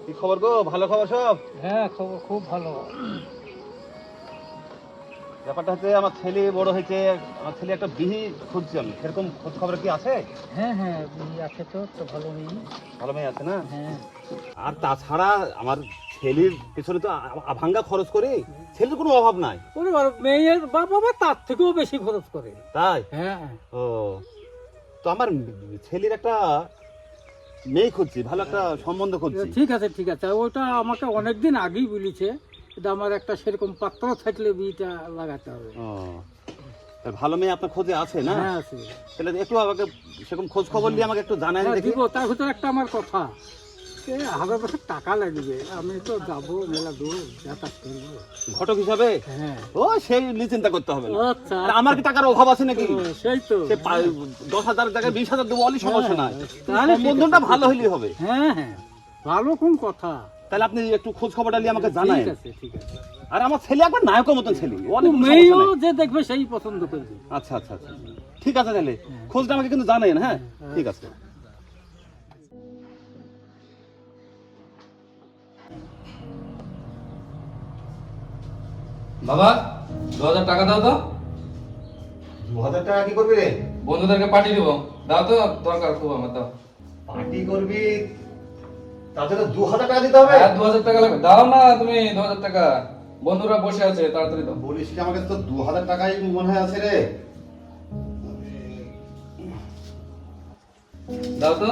কি খবর গো? ভালো খবর সব? হ্যাঁ, খবর খুব ভালো। ব্যাপারটা হচ্ছে আমার ছেলে বড় হয়েছে, আমার ছেলে একটা বিহি খুঁজছে, আমি সেরকম খোঁজ খবর কি আছে? হ্যাঁ হ্যাঁ, মেয়ে আছে তো, একটা ভালো মেয়ে। ভালো মেয়ে আছে না? হ্যাঁ। আর তাছাড়া আমার ছেলের পেছনে তো আভাঙ্গা খরচ করি, ছেলের কোনো অভাব নাই। ওরে বাবা, মেয়ের বাবা তার থেকেও বেশি খরচ করে। তাই? হ্যাঁ। ও, তো আমার ছেলের একটা মেয়ে খুঁজছি, ভালো একটা সম্বন্ধ খুঁজছি। ঠিক আছে ঠিক আছে, ওটা আমাকে অনেকদিন আগেই বলেছে। কিন্তু আমার একটা সেরকম পাত্র থাকলে বিয়েটা লাগাতে হবে। ও, তা ভালো মেয়ে আপনার খোঁজে আছে না? হ্যাঁ আছে। তাহলে একটু আমাকে সেরকম খোঁজ খবর নিয়ে আমাকে একটু জানাই হ্যাঁ, দেখি। দিব। তার ভিতরে একটা আমার কথা, 1000 টাকা লাগবে। আমি তো যাবো মেলা দূর, যাতায়াত করবো। ঘটক হিসাবে? হ্যাঁ। ও, সেই নিয়ে চিন্তা করতে হবে না। আচ্ছা। আর আমার কি টাকার অভাব আছে নাকি? সেই তো। সে 10,000 টাকা 20,000 দেবো, অলি সমস্যা নাই। তাহলে ঠিক আছে। সম্বন্ধটা ভালো হইলেই হবে। হ্যাঁ হ্যাঁ, ভালো কোন কথা। তাহলে আপনি একটু খোঁজ খবরটা নিয়ে আমাকে জানাই। ঠিক আছে ঠিক আছে। আর আমার ছেলে একবার নায়কের মতন ছেলে, অনেক কোনো সমস্যা মেয়েও নাই। যে দেখবে সেই পছন্দ করবে। আচ্ছা আচ্ছা আচ্ছা, ঠিক আছে, তাহলে খোঁজটা আমাকে কিন্তু জানাইন। হ্যাঁ, ঠিক আছে। বাবা, 2000 টাকা দাও তো। 2000 টাকা কি করবি রে? বন্ধুদেরকে পাঠিয়ে দেবো, দাও তো, দরকার খুব আমার, দাও। পার্টি করবি, তাতে তো 2000 টাকা দিতে হবে। হ্যাঁ, 2000 টাকা লাগবে, দাও না তুমি 2000 টাকা। বন্ধুরা বসে আছে, তাড়াতাড়ি দাও। বলিস কি, আমাকে তো 2000 টাকাই মনে হয় আছে রে। দাও তো।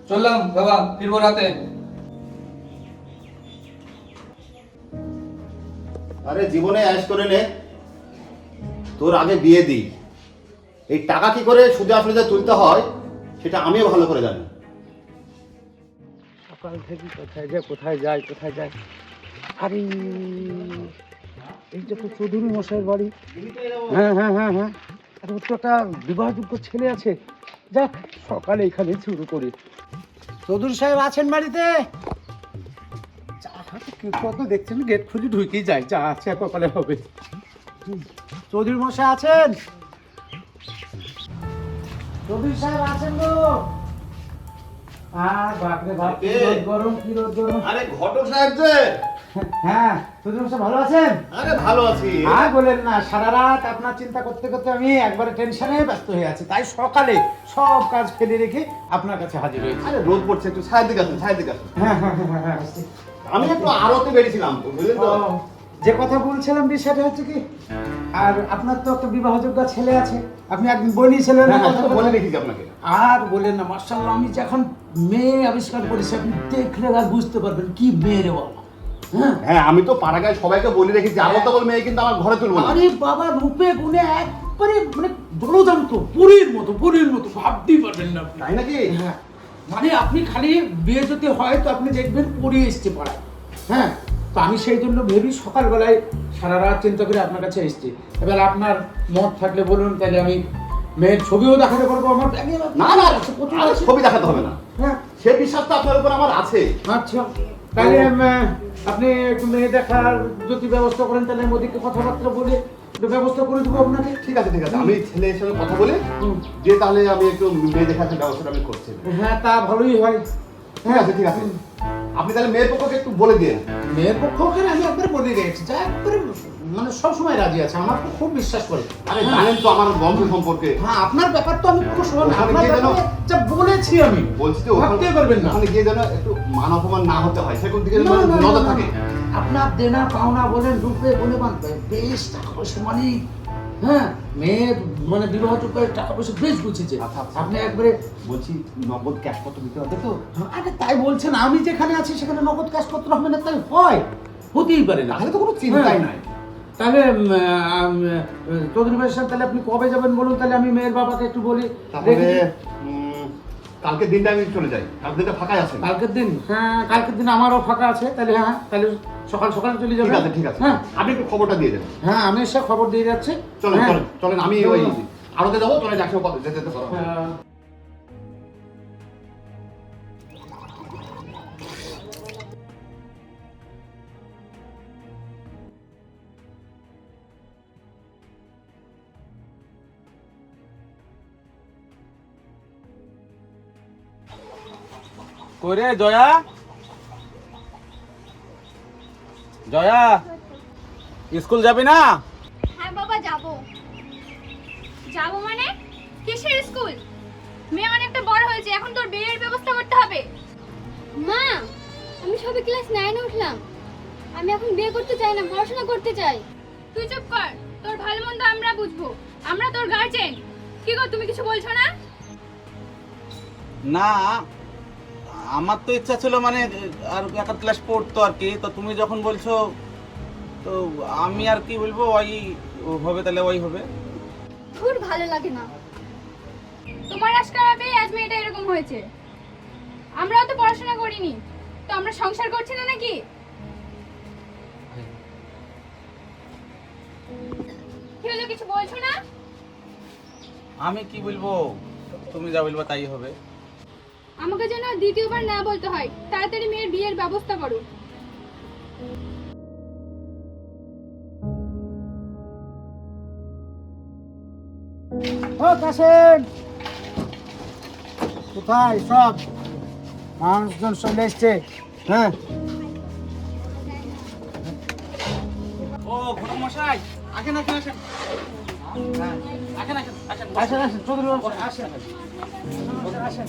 চললাম বাবা, ফিরবো রাতে। আরে জীবনে অ্যাশ করে নে, তোর আগে বিয়ে দিই। এই টাকা কি করে সুদে আসলে যে তুলতে হয় সেটা আমিও ভালো করে জানি। সকাল থেকে কোথায় যায় কোথায় যায় কোথায় যায়। আরে, এইটা তো চৌধুরী মশাইয়ের বাড়ি। হ্যাঁ হ্যাঁ হ্যাঁ হ্যাঁ। আর ওর তো একটা বিবাহযোগ্য ছেলে আছে। যাক, সকালে এখানে শুরু করি। চৌধুরী সাহেব আছেন বাড়িতে? কত দেখছেন, গেট খুঁজে ঢুকেই যায়, যা আছে কপালে হবে। চৌধুরী মশাই আছেন? চৌধুরী সাহেব আছেন গো? আর বাপরে বাপ, কি রোদ গরম, কি রোদ গরম। আরে ঘটক সাহেব যে? হ্যাঁ, চৌধুরী মশাই ভালো আছেন? আরে ভালো আছি। আর বলেন না, সারা রাত আপনার চিন্তা করতে করতে আমি একবারে টেনশনে ব্যস্ত হয়ে আছি। তাই সকালে সব কাজ ফেলে রেখে আপনার কাছে হাজির হয়েছি। আরে রোদ পড়ছে, একটু ছায়ের দিকে আসুন, ছায়ের দিকে আসুন। হ্যাঁ হ্যাঁ হ্যাঁ হ্যাঁ। আমি একটু আড়তে বেরিয়েছিলাম, বুঝলেন তো? ও, যে কথা বলছিলাম বিষয়টা হচ্ছে কি, আর আপনার তো একটা বিবাহযোগ্য ছেলে আছে, আপনি একদিন বলিয়েছিলেন না হ্যাঁ, কথা বলে বলে। রেখেছি আপনাকে। আর বলেন না, মার্শাল্লাহ, আমি যখন মেয়ে আবিষ্কার করেছি, আপনি দেখলে আর বুঝতে পারবেন কি মেয়ে রে বাবা। হ্যাঁ। হ্যাঁ, আমি তো পাড়াগায় সবাইকে বলে রেখেছি, আবদ্ধ বল মেয়ে কিন্তু আমার ঘরে তুলবো না। আরে বাবা, রূপে গুণে একবারে মানে জলজান্ত, পরীর মতো, পরীর মতো, ভাবতেই পারবেন না আপনি। তাই নাকি? হ্যাঁ, মানে আপনি খালি বিয়ে যদি হয় তো আপনি দেখবেন পড়ে এসছে পাড়ায়। হ্যাঁ, তো আমি সেই জন্য ভেবি সকালবেলায় সারা রাত চিন্তা করে আপনার কাছে এসেছি। এবার আপনার মত থাকলে বলুন, তাহলে আমি মেয়ের ছবিও দেখাতে পারবো। আমার ব্যাগে না না, প্রচুর আরে আছে। ছবি দেখাতে হবে না, হ্যাঁ। সে বিশ্বাস তো আপনার উপর আমার আছে। আচ্ছা, তাহলে আপনি একটু মেয়ে দেখার যদি ব্যবস্থা করেন, তাহলে আমি ওদিকে কথাবার্তা বলে একটু ব্যবস্থা করে দেবো আপনাকে। ঠিক আছে ঠিক আছে, আমি ছেলের সঙ্গে কথা বলে যে তাহলে আমি একটু মেয়ে দেখার ব্যবস্থা আমি করছি। হ্যাঁ, তা ভালোই হয়। ঠিক আছে ঠিক আছে, আপনি তাহলে মেয়ের পক্ষকে একটু বলে দিন। মেয়ের পক্ষ ওখানে আমি একবারে বলে দিয়েছি, যা একবারে মানে সবসময় রাজি আছে, আমার খুব বিশ্বাস করে। আরে জানেন তো আমার বংশ সম্পর্কে। হ্যাঁ, আপনার ব্যাপার তো আমি কোনো সময় ওখানে আপনার গিয়ে যেন- ব্যাপারে যা বলেছি আমি, বলছি যে ভাবতে পারবেন না। ওখানে গিয়ে যেন একটু মান অপমান না হতে হয়, সেরকম দিকে না, না, না, নজর না, থাকে। আপনার দেনা পাওনা বলেন, রূপে বলে বাঁধবে বেশ, টাকা পয়সা মানে, হ্যাঁ, মেয়ের মানে বিবাহযোগ্য টাকা পয়সা বেশ গুছিয়েছে। আচ্ছা, আচ্ছা। আপনি একবারে, বলছি নগদ ক্যাশ কত দিতে হবে তো? আরে তাই বলছেন, আমি যেখানে আছি সেখানে নগদ কাজ করতে হবে না? তাই হয়, হতেই পারে না। তাহলে তো কোনো চিন্তাই হ্যাঁ। নাই। তাহলে চৌধুরী ভাই সাহেব, তাহলে আপনি কবে যাবেন বলুন, তাহলে আমি মেয়ের বাবাকে একটু বলি। তাহলে কালকের দিনটা আমি চলে যাই, কালকের দিনটা ফাঁকাই আছে। কালকের দিন? হ্যাঁ, কালকের দিন আমারও ফাঁকা আছে। তাহলে হ্যাঁ, তাহলে সকাল সকাল চলে যাবেন। ঠিক আছে ঠিক আছে, হ্যাঁ আপনি একটু খবরটা দিয়ে দেবেন। হ্যাঁ, আমি এসে খবর দিয়ে যাচ্ছি। চলেন হ্যাঁ। চলেন চলেন, আমি ওই আড়তে যাবো, চলে যাচ্ছি যেতে যেতে করো। হ্যাঁ। করে জয়া, জয়া স্কুল যাবি না? হ্যাঁ বাবা যাবো। যাবো মানে কিসের স্কুল? মেয়ে অনেকটা বড় হয়েছে, এখন তোর বিয়ের ব্যবস্থা করতে হবে। মা, আমি সবে ক্লাস 9 এ উঠলাম। আমি এখন বিয়ে করতে চাই না, পড়াশোনা করতে চাই। তুই চুপ কর, তোর ভালো মন্দ আমরা বুঝবো, আমরা তোর গার্জিয়ান। কি গো, তুমি কিছু বলছো না? না, আমার তো ইচ্ছা ছিল মানে আর একটা ক্লাস পড়তো আর কি। তো তুমি যখন বলছো তো আমি আর কি বলবো, ওই হবে তাহলে ওই হবে। খুব ভালো লাগে না তোমার আজকাল হবে, আজ মেয়েটা এরকম হয়েছে। আমরাও তো পড়াশোনা করিনি, তো আমরা সংসার করছি না নাকি? কি হলো, কিছু বলছো না? আমি কি বলবো, তুমি যা বলবো তাই হবে। আমাকে যেন দ্বিতীয়বার না বলতে হয়। তাড়াতাড়ি মেয়ের বিয়ের ব্যবস্থা করো। ও কাশেম, কোথায় সব মানুষজন চলে এসছে? হ্যাঁ, ও ঘটক মশাই, আসেন আসেন আসেন। হ্যাঁ, আসেন আসেন আসেন আসেন আসেন, চৌধুরী বাবু, আসেন আসেন,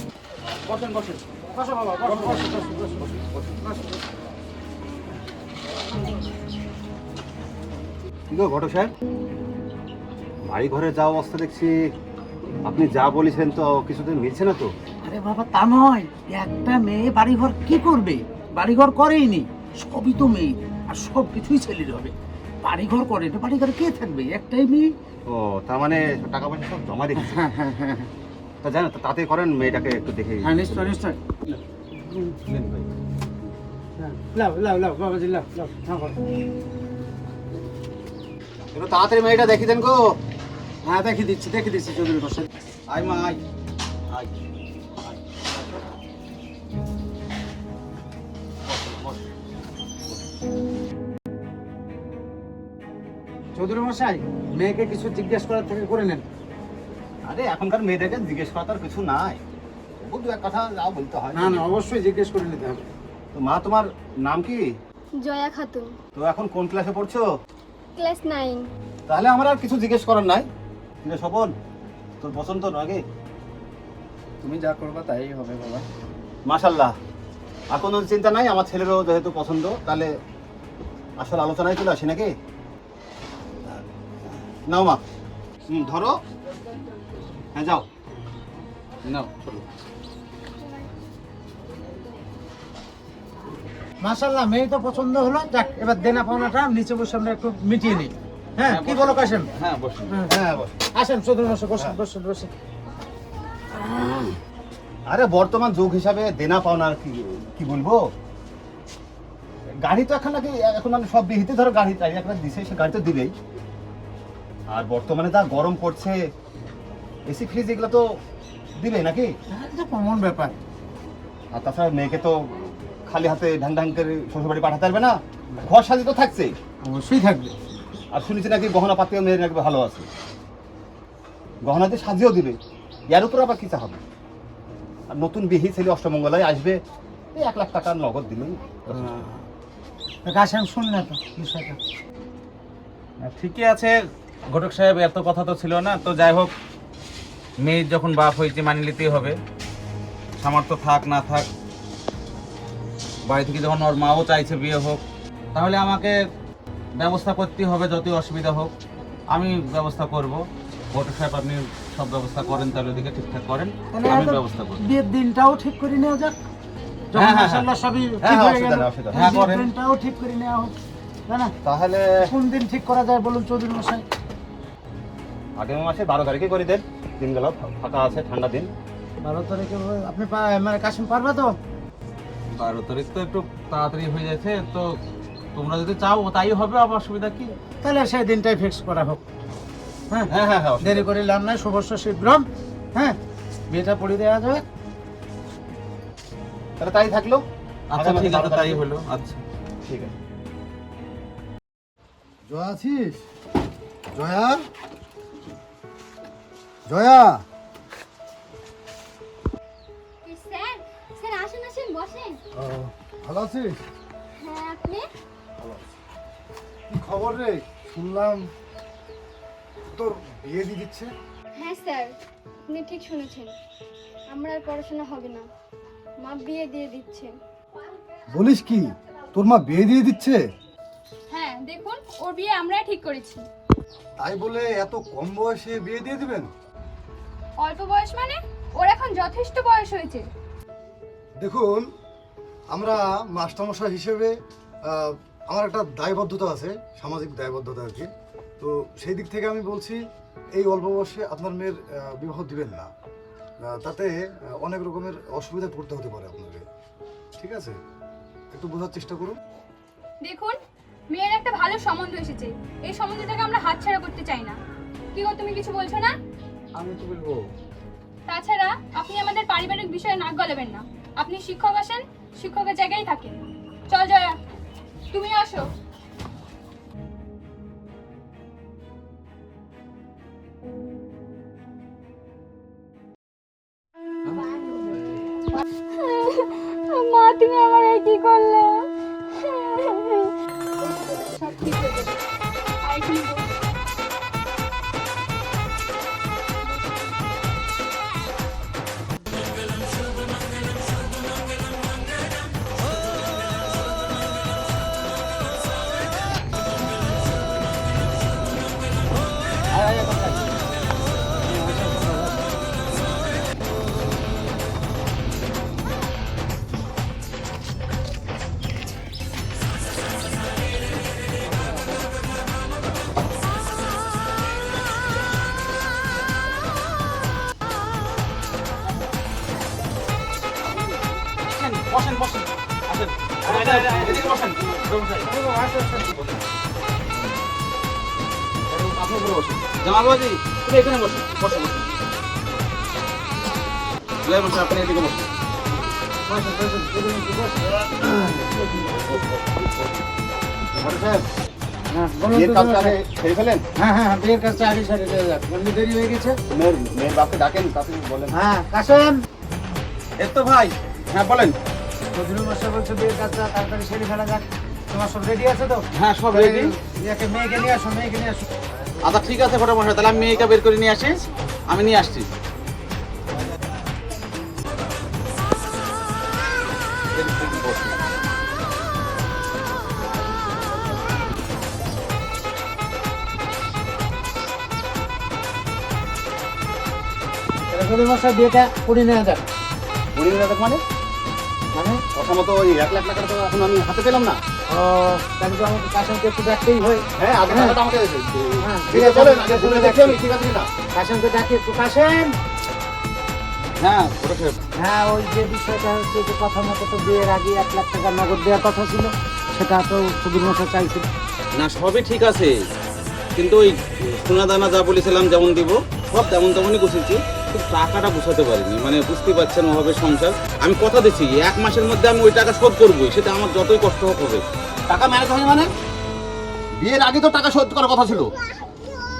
বসেন বসেন। বসো বাবা, বসো বসো বসো বসো বসো। কি গো ঘটক সাহেব, বাড়ি ঘরে যা অবস্থা দেখছি, আপনি যা বলেছেন তো কিছুদিন মিলছে না তো। আরে বাবা, তা নয়, একটা মেয়ে বাড়িঘর কি করবে? বাড়িঘর করেইনি, সবই তো মেয়ে, আর সব কিছুই ছেলের হবে। বাড়িঘর করে না, বাড়িঘরে কে থাকবে? একটাই মেয়ে। ও, তার মানে টাকা পয়সা সব জমা রেখেছে। হ্যাঁ হ্যাঁ হ্যাঁ তা জানো তো, তাতে করেন মেয়েটাকে একটু দেখে। হ্যাঁ, নিশ্চয় নিশ্চয়। লাও লাও লাও বাবাজি, লাও লাও, হ্যাঁ করো। একটু তাড়াতাড়ি মেয়েটা দেখি দেন গো। হ্যাঁ, দেখিয়ে দিচ্ছি চৌধুরী বসে। আয় মা আয় আয় আয়। বস, বস। চৌধুরী মশাই, মেয়েকে কিছু জিজ্ঞেস করার থেকে করে নেন। আরে এখনকার মেয়েদেরকে জিজ্ঞেস করা তার কিছু নাই, তবু দু এক কথা যাও বলতে হয়। না না, অবশ্যই জিজ্ঞেস করে নিতে হবে। তো মা, তোমার নাম কি? জয়া খাতুন, তো এখন কোন ক্লাসে পড়ছো? ক্লাস 9। তাহলে আমার আর কিছু জিজ্ঞেস করার নাই। কিরে স্বপন, তোর পছন্দ নাকি? তুমি যা করবা তাই হবে বাবা। মাশাল্লাহ, আর কোনো চিন্তা নাই, আমার ছেলেরও যেহেতু পছন্দ, তাহলে আসল আলোচনায় চলে আসি নাকি? নাও মা, ধরো। হ্যাঁ যাও। নাও চলো। মাশাআল্লাহ, মেয়ে তো পছন্দ হলো। যাক, এবার দেনা পাওনাটা নিচে বসে আমরা একটু মিটিয়ে নিই। হ্যাঁ, কি বলো কাশেম? হ্যাঁ বসুন। হ্যাঁ বস। আসেন চৌধুরী মশাই, বসুন বসুন বসুন। আরে বর্তমান যুগ হিসাবে দেনা পাওনার কি কি বলবো, গাড়ি তো এখন নাকি এখন মানে সব বিহিতে ধরো গাড়ি চাই একটা দিছে, সে গাড়ি তো দিবেই। আর বর্তমানে যা গরম পড়ছে, এসি ফ্রিজ এগুলো তো দিবেই নাকি? এটা কমন ব্যাপার। আর তাছাড়া মেয়েকে তো খালি হাতে ঢাং ঢাং করে শ্বশুরবাড়ি পাঠাতে পারবে না, ঘর সাজি তো থাকছেই। অবশ্যই থাকবে। আর শুনেছি নাকি গহনা পাতিও মেয়ের নাকি ভালো আছে, গহনা দিয়ে সাজিয়েও দিবে। এর উপর আবার কি চাহাবে? আর নতুন বিহি ছেলে অষ্টমঙ্গলায় আসবে, এই 1 লাখ টাকার নগদ দিলেই। কাশেম, শুন না তো বিষয়টা। ঠিকই আছে ঘটক সাহেব, এত কথা তো ছিল না। তো যাই হোক, মেয়ের যখন বাপ হয়েছে মানিয়ে নিতেই হবে, সামর্থ্য থাক না থাক। বাড়ি থেকে যখন ওর মাও চাইছে বিয়ে হোক, তাহলে আমাকে ব্যবস্থা করতে হবে, যতই অসুবিধা হোক আমি ব্যবস্থা করব। ঘটক সাহেব আপনি সব ব্যবস্থা করেন, তাহলে ওদিকে ঠিকঠাক করেন, তাহলে আমি আগে ব্যবস্থা করব। বিয়ের দিনটাও ঠিক করে নেওয়া যাক। যখন হ্যাঁ, হ্যাঁ, মাশাআল্লাহ সবই হ্যাঁ, ঠিক হয়ে অসুবিধা গেল, নেই, অসুবিধা নেই। হ্যাঁ, বিয়ের করেন। দিনটাও ঠিক করে নেওয়া হোক। না না, তাহলে কোন দিন ঠিক করা যায় বলুন চৌধুরী মশাই? আগামী মাসে 12 তারিখে করে দেন, দিনগুলো ফাঁকা আছে, ঠান্ডা দিন। 12 তারিখে আপনি মানে কাশেম পারবে তো? 12 তারিখ তো একটু তাড়াতাড়ি হয়ে যাচ্ছে, তো তোমরা যদি চাও তাই হবে, আবার অসুবিধা কি? তাহলে সেই দিনটাই ফিক্স করা হোক। হ্যাঁ, হ্যাঁ হ্যাঁ হ্যাঁ, দেরি করে লাভ নাই, শুভস্য শীঘ্রম। হ্যাঁ, বিয়েটা পড়িয়ে দেওয়া যাবে। তাহলে তাই থাকলো। আচ্ছা আগামী ঠিক আছে, 12 তাই তারিখে। হলো। আচ্ছা ঠিক আছে। জয়া আছিস? জয়া, জয়া, স্যার, স্যার আসেন আসেন, বসেন। ভালো আছিস? হ্যাঁ আপনি? কি খবর রে? শুনলাম তোর বিয়ে দিয়ে দিচ্ছে। হ্যাঁ স্যার, আপনি ঠিক শুনেছেন। আমার আর পড়াশোনা হবে না, মা বিয়ে দিয়ে দিচ্ছে। বলিস কি, তোর মা বিয়ে দিয়ে দিচ্ছে? হ্যাঁ দেখুন, ওর বিয়ে আমরাই ঠিক করেছি। তাই বলে এত কম বয়সে বিয়ে দিয়ে দিবেন? অল্প বয়স মানে? ওর এখন যথেষ্ট বয়স হয়েছে। দেখুন, আমরা মাস্টারমশাই হিসেবে আমার একটা দায়বদ্ধতা আছে, সামাজিক দায়বদ্ধতা আর কি। তো সেই দিক থেকে আমি বলছি, এই অল্প বয়সে আপনার মেয়ের বিবাহ দিবেন না। তাতে অনেক রকমের অসুবিধায় পড়তে হতে পারে আপনাকে। ঠিক আছে, একটু বোঝার চেষ্টা করুন। দেখুন, মেয়ের একটা ভালো সম্বন্ধ এসেছে, এই সম্বন্ধটাকে আমরা হাতছাড়া করতে চাই না। কি গো, তুমি কিছু বলছো না? আমি তো বলবো। তাছাড়া আপনি আমাদের পারিবারিক বিষয়ে নাক গলাবেন না। আপনি শিক্ষক আসেন, শিক্ষকের জায়গায় থাকেন। চল জয়া, তুমি আসো। মা, তুমি আমার এই কি করলে? সব ঠিক হয়ে যাবে। আর কি বলবো? বসেন বসেন আসেন, এদিকে বসেন। আপনি উপরে বসেন। জামালবাজি, তুমি এখানে বসেন। বসেন বসেন, বসেন, আপনি এদিকে বসেন। বড় সাহেব, বিয়ের কাজটা আগে সেরে ফেলেন। হ্যাঁ, বিয়ের কাজটা আগে সেরে দেওয়া যাক, মানে দেরি হয়ে গেছে। মেয়ের বাপকে ডাকেন, তাতে বলেন। হ্যাঁ, কাশেম, এই তো ভাই। হ্যাঁ বলেন। ফজলুল মশাই বলছে বিয়ের কাজটা তাড়াতাড়ি সেরে ফেলা যাক। তোমার সব রেডি আছে তো? হ্যাঁ সব রেডি। মেয়েকে নিয়ে আসো, মেয়েকে নিয়ে আসো। আচ্ছা ঠিক আছে ঘটক মশাই, তাহলে আমি মেয়েকে বের করে নিয়ে আসি। আমি নিয়ে আসছি। ফজলুল মশাই বিয়েটা করে নেওয়া যাক। উনি রাখা মানে মানে কথা মতো ওই 1 লাখ টাকা তো এখন আমি হাতে পেলাম না। ও, তাহলে তো আমাকে কাশেমকে একটু ডাকতেই হয়। হ্যাঁ, আগে টাকাটা আমাকে হ্যাঁ, ঠিক আছে, চলেন আগে শুনে দেখি আমি ঠিক আছে কিনা। কাশেমকে ডাকি একটু। কাশেম, হ্যাঁ ঘটক সাহেব। হ্যাঁ, ওই যে বিষয়টা হচ্ছে যে কথা মতো তো বিয়ের আগে 1 লাখ টাকা নগদ দেওয়ার কথা ছিল, সেটা তো ফজলুল মশাই চাইছিল। না সবই ঠিক আছে, কিন্তু ওই সোনা দানা যা বলেছিলাম যেমন দিব সব তেমন তেমনই গুছিয়েছি, কিন্তু টাকাটা গুছাতে পারিনি। মানে বুঝতে পারছেন ওভাবে সংসার। আমি কথা দিচ্ছি 1 মাসের মধ্যে আমি ওই টাকা শোধ করবোই, সেটা আমার যতই কষ্ট হোক হবে। টাকা ম্যানেজ হয় মানে? বিয়ের আগে তো টাকা শোধ করার কথা ছিল।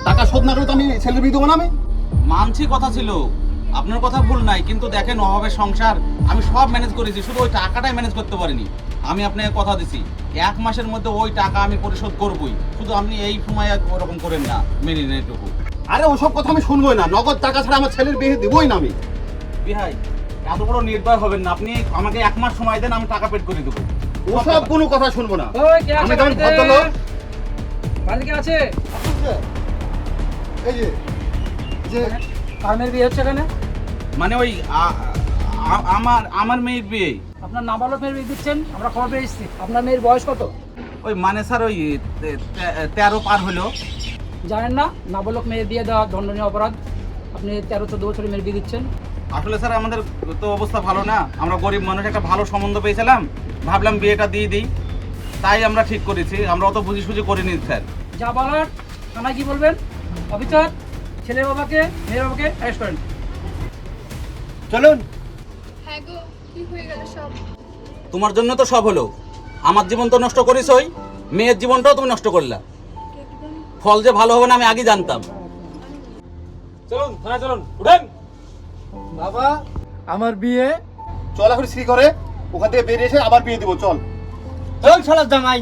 টাকা শোধ না করে তো আমি ছেলের বিয়ে দেবো না। আমি মানছি কথা ছিল, আপনার কথা ভুল নাই, কিন্তু দেখেন অভাবে সংসার, আমি সব ম্যানেজ করেছি, শুধু ওই টাকাটাই ম্যানেজ করতে পারিনি। আমি আপনাকে কথা দিছি 1 মাসের মধ্যে ওই টাকা আমি পরিশোধ করবই, শুধু আপনি এই সময় ওরকম করেন না, মেনে নেন এটুকু। আরে ওসব কথা আমি শুনবোই না, নগদ টাকা ছাড়া আমার ছেলের বিয়ে দেবই না আমি। বিহাই এত বড় নির্দয় হবেন না, আপনি আমাকে 1 মাস সময় দেন, আমি টাকা পেড করে দেবো। ওসব কোনো কথা শুনবো না। ওই কে আমি আছে যেমন বাড়িতে? ভদ্রলোক। বাড়িতে কে আছে? এই যে কারণের বিয়ে হচ্ছে এখানে? মানে ওই আমার মেয়ের বিয়ে। আপনার নাবালক মেয়ের বিয়ে দিচ্ছেন, আমরা খবর পেয়ে এসেছি। আপনার মেয়ের বয়স কত? ওই মানে স্যার ওই 13 পার হলো। জানেন না নাবালক মেয়ের বিয়ে দেওয়া দণ্ডনীয় অপরাধ? আপনি 13-14 বছরের মেয়ের বিয়ে দিচ্ছেন। আসলে স্যার আমাদের তো অবস্থা ভালো না, আমরা গরিব মানুষ, একটা ভালো সম্বন্ধ পেয়েছিলাম, ভাবলাম বিয়েটা দিয়ে দিই, তাই আমরা ঠিক করেছি। আমরা অত বুঝি সুঝি করিনি স্যার। যা বলার থানায় কি বলবেন? অফিসার, ছেলের বাবাকে মেয়ের বাবাকে অ্যারেস্ট করেন। চলুন। হ্যাঁ গো, কি হয়ে গেল সব? তোমার জন্য তো সব হলো, আমার জীবন তো নষ্ট করিস, ওই মেয়ের জীবনটাও তুমি নষ্ট করলা। ফল যে ভালো হবে না আমি আগে জানতাম। চলুন থানায় চলুন, উঠেন। বাবা, আমার বিয়ে। চল এখন শ্রী করে। ওখান থেকে বেরিয়ে এসে আবার বিয়ে দেবো, চল। চল শালার জামাই।